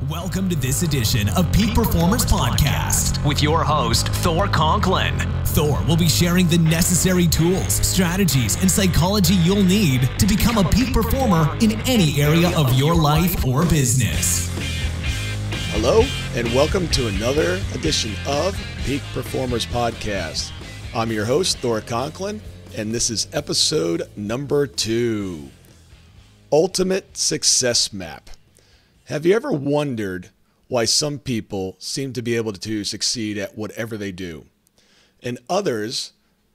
Welcome to this edition of Peak Performers Podcast with your host, Thor Conklin. Thor will be sharing the necessary tools, strategies, and psychology you'll need to become a peak performer in any area of your life or business. Hello, and welcome to another edition of Peak Performers Podcast. I'm your host, Thor Conklin, and this is episode number 2, Ultimate Success Map. Have you ever wondered why some people seem to be able to succeed at whatever they do? And others,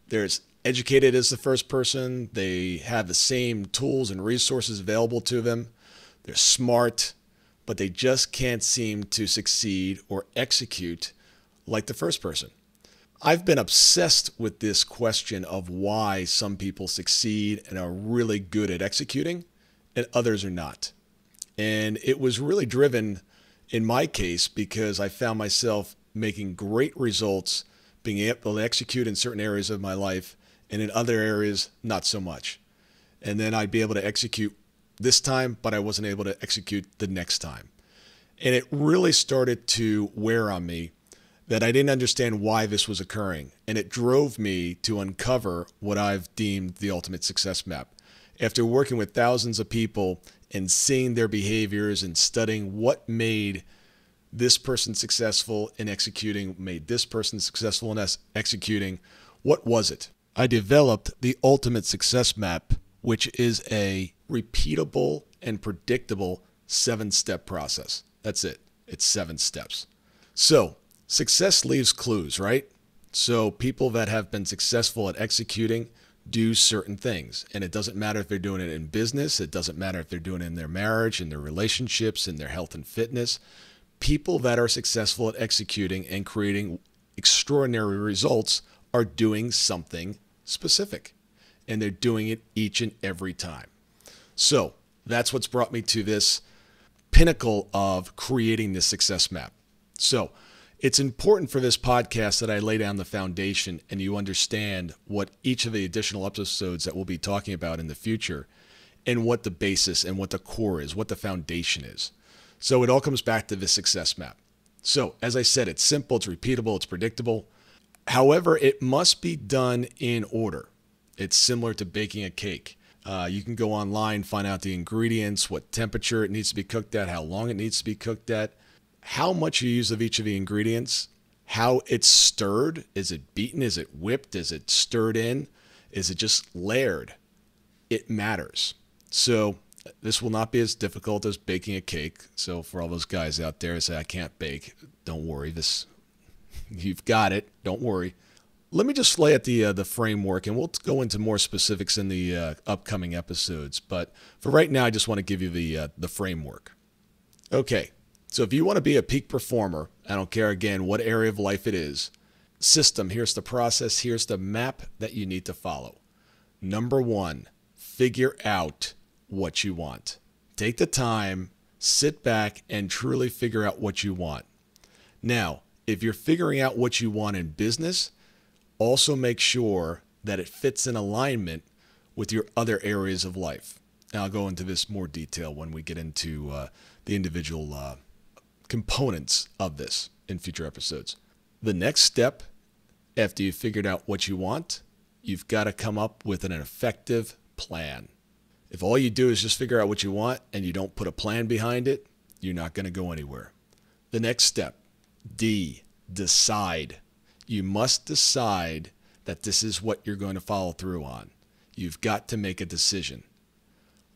they're as educated as the first person, they have the same tools and resources available to them, they're smart, but they just can't seem to succeed or execute like the first person. I've been obsessed with this question of why some people succeed and are really good at executing and others are not. And it was really driven in my case because I found myself making great results, being able to execute in certain areas of my life, and in other areas, not so much. And then I'd be able to execute this time, but I wasn't able to execute the next time. And it really started to wear on me that I didn't understand why this was occurring. And it drove me to uncover what I've deemed the ultimate success map. After working with thousands of people and seeing their behaviors and studying what made this person successful in executing, made this person successful in executing, what was it? I developed the ultimate success map, which is a repeatable and predictable 7-step process. That's it. It's 7 steps. So success leaves clues, right? So people that have been successful at executing do certain things. And it doesn't matter if they're doing it in business. It doesn't matter if they're doing it in their marriage, in their relationships, in their health and fitness. People that are successful at executing and creating extraordinary results are doing something specific. And they're doing it each and every time. So that's what's brought me to this pinnacle of creating this success map. So it's important for this podcast that I lay down the foundation and you understand what each of the additional episodes that we'll be talking about in the future and what the basis and what the core is, what the foundation is. So it all comes back to this success map. So as I said, it's simple, it's repeatable, it's predictable. However, it must be done in order. It's similar to baking a cake. You can go online, find out the ingredients, what temperature it needs to be cooked at, how long it needs to be cooked at, how much you use of each of the ingredients, how it's stirred. Is it beaten? Is it whipped? Is it stirred in? Is it just layered? It matters. So this will not be as difficult as baking a cake. So for all those guys out there who say, I can't bake, don't worry. You've got it. Don't worry. Let me just lay out the framework, and we'll go into more specifics in the upcoming episodes. But for right now, I just want to give you the framework. Okay. So if you want to be a peak performer, I don't care, again, what area of life it is, system, here's the process, here's the map that you need to follow. Number 1, figure out what you want. Take the time, sit back, and truly figure out what you want. Now, if you're figuring out what you want in business, also make sure that it fits in alignment with your other areas of life. And I'll go into this more detail when we get into the individual components of this in future episodes. The next step, after you've figured out what you want, you've got to come up with an effective plan. If all you do is just figure out what you want and you don't put a plan behind it, you're not going to go anywhere. The next step, D, decide. You must decide that this is what you're going to follow through on. You've got to make a decision.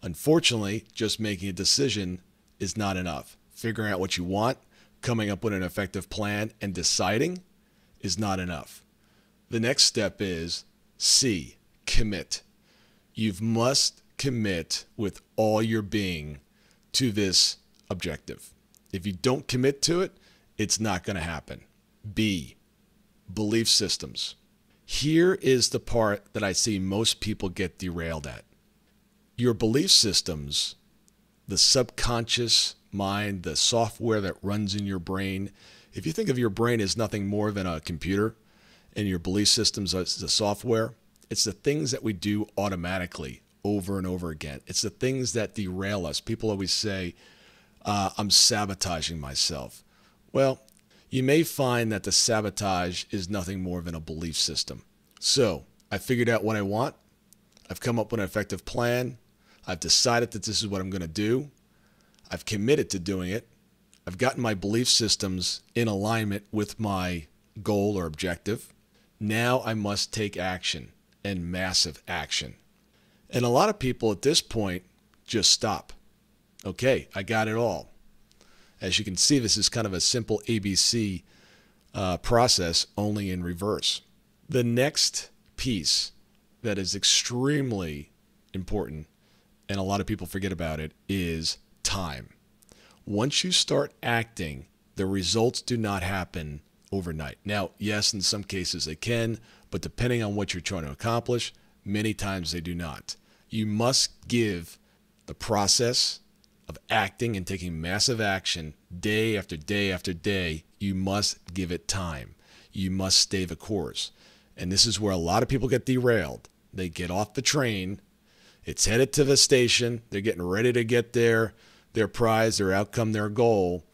Unfortunately, just making a decision is not enough. Figuring out what you want, coming up with an effective plan, and deciding is not enough. The next step is C, commit. You must commit with all your being to this objective. If you don't commit to it, it's not going to happen. B, belief systems. Here is the part that I see most people get derailed at. Your belief systems, the subconscious mind, the software that runs in your brain. If you think of your brain as nothing more than a computer and your belief systems as the software, it's the things that we do automatically over and over again. It's the things that derail us. People always say, I'm sabotaging myself. Well, you may find that the sabotage is nothing more than a belief system. So I figured out what I want. I've come up with an effective plan. I've decided that this is what I'm going to do. I've committed to doing it. I've gotten my belief systems in alignment with my goal or objective. Now I must take action, and massive action. And a lot of people at this point just stop. Okay, I got it all. As you can see, this is kind of a simple ABC process, only in reverse. The next piece that is extremely important, and a lot of people forget about it, is time. Once you start acting, the results do not happen overnight. Now, yes, in some cases they can, but depending on what you're trying to accomplish, many times they do not. You must give the process of acting and taking massive action day after day after day. You must give it time. You must stay the course. And this is where a lot of people get derailed. They get off the train. It's headed to the station. They're getting ready to get their prize, their outcome, their goal.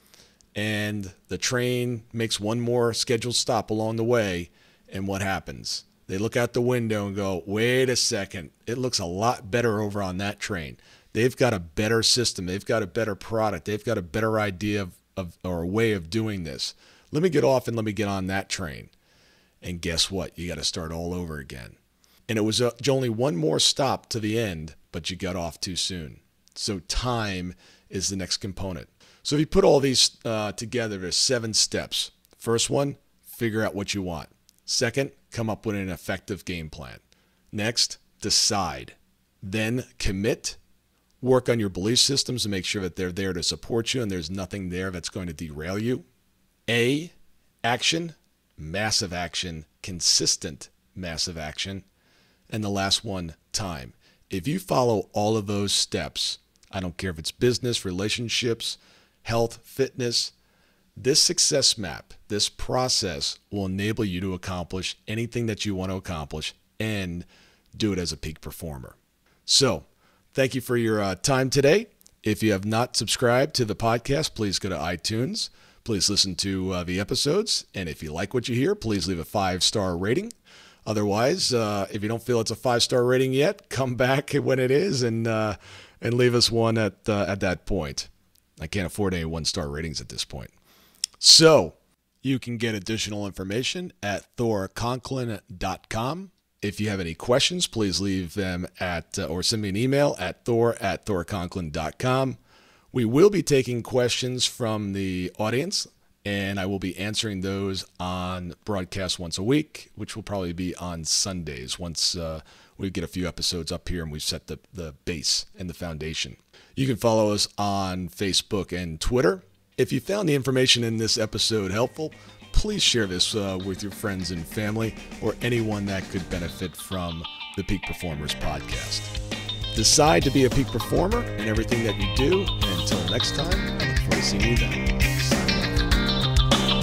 And the train makes one more scheduled stop along the way. And what happens? They look out the window and go, wait a second. It looks a lot better over on that train. They've got a better system. They've got a better product. They've got a better idea of or a way of doing this. Let me get off and let me get on that train. And guess what? You got to start all over again. And it was only one more stop to the end, but you got off too soon. So time is the next component. So if you put all these together, there's 7 steps. First one, figure out what you want. Second, come up with an effective game plan. Next, decide. Then commit. Work on your belief systems to make sure that they're there to support you and there's nothing there that's going to derail you. A, action, massive action, consistent massive action. And the last one, time. If you follow all of those steps, I don't care if it's business, relationships, health, fitness, this success map, this process will enable you to accomplish anything that you want to accomplish and do it as a peak performer. So, thank you for your time today. If you have not subscribed to the podcast, please go to iTunes. Please listen to the episodes. And if you like what you hear, please leave a 5-star rating. Otherwise, if you don't feel it's a 5-star rating yet, come back when it is and leave us one at that point. I can't afford any 1-star ratings at this point. So you can get additional information at thorconklin.com. If you have any questions, please leave them at or send me an email at thor@thorconklin.com. We will be taking questions from the audience, and I will be answering those on broadcast once a week, which will probably be on Sundays once we get a few episodes up here and we've set the base and the foundation. You can follow us on Facebook and Twitter. If you found the information in this episode helpful, please share this with your friends and family or anyone that could benefit from the Peak Performers podcast. Decide to be a peak performer in everything that you do. And until next time, I look forward to seeing you then. Sign off.